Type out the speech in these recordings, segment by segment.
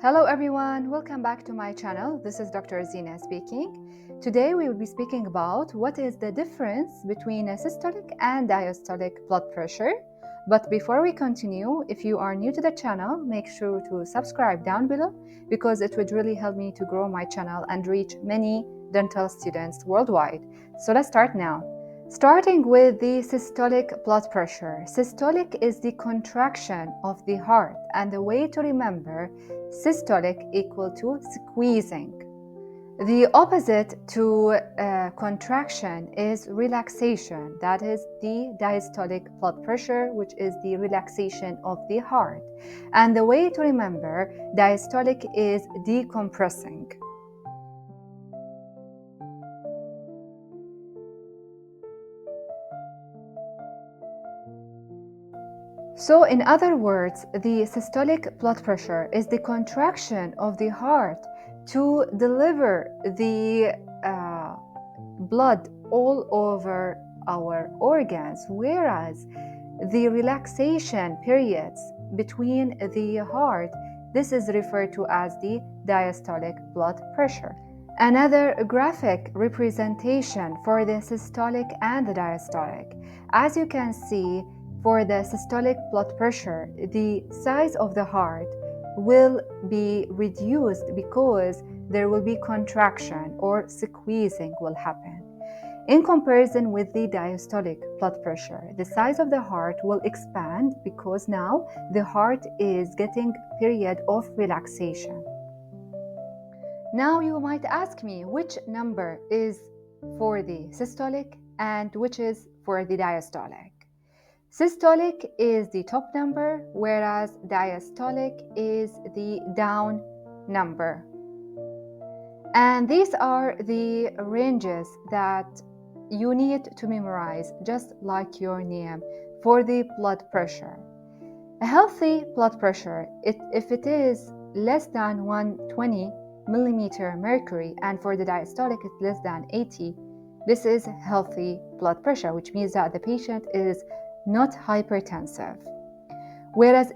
Hello everyone, welcome back to my channel. This is Dr. Zina speaking. Today we will be speaking about what is the difference between a systolic and diastolic blood pressure. But before we continue, if you are new to the channel, make sure to subscribe down below because it would really help me to grow my channel and reach many dental students worldwide. So let's start now. Starting with the systolic blood pressure. Systolic is the contraction of the heart, and the way to remember systolic equal to squeezing. The opposite to contraction is relaxation. That is the diastolic blood pressure, which is the relaxation of the heart. And the way to remember diastolic is decompressing. So, in other words, the systolic blood pressure is the contraction of the heart to deliver the blood all over our organs, whereas the relaxation periods between the heart, this is referred to as the diastolic blood pressure. Another graphic representation for the systolic and the diastolic. As you can see, for the systolic blood pressure, the size of the heart will be reduced because there will be contraction or squeezing will happen. In comparison with the diastolic blood pressure, the size of the heart will expand because now the heart is getting a period of relaxation. Now you might ask me which number is for the systolic and which is for the diastolic. Systolic is the top number, whereas diastolic is the down number. And these are the ranges that you need to memorize, just like your name, for the blood pressure. A healthy blood pressure, if it is less than 120 millimeter mercury, and for the diastolic it's less than 80, this is healthy blood pressure, which means that the patient is not hypertensive. Whereas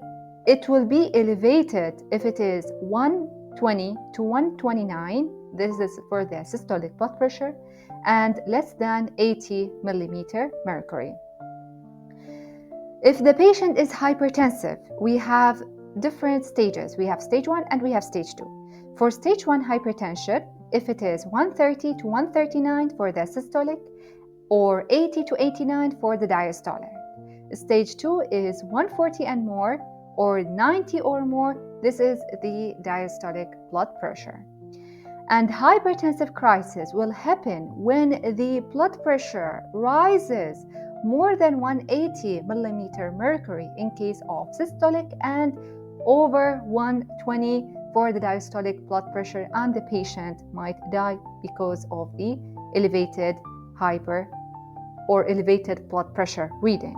it will be elevated if it is 120 to 129, this is for the systolic blood pressure, and less than 80 millimeter mercury. If the patient is hypertensive, we have different stages. We have stage 1 and we have stage 2. For stage 1 hypertension, if it is 130 to 139 for the systolic or 80 to 89 for the diastolic. Stage 2 is 140 and more or 90 or more. This is the diastolic blood pressure. And hypertensive crisis will happen when the blood pressure rises more than 180 millimeter mercury in case of systolic and over 120 for the diastolic blood pressure, and the patient might die because of the elevated elevated blood pressure reading.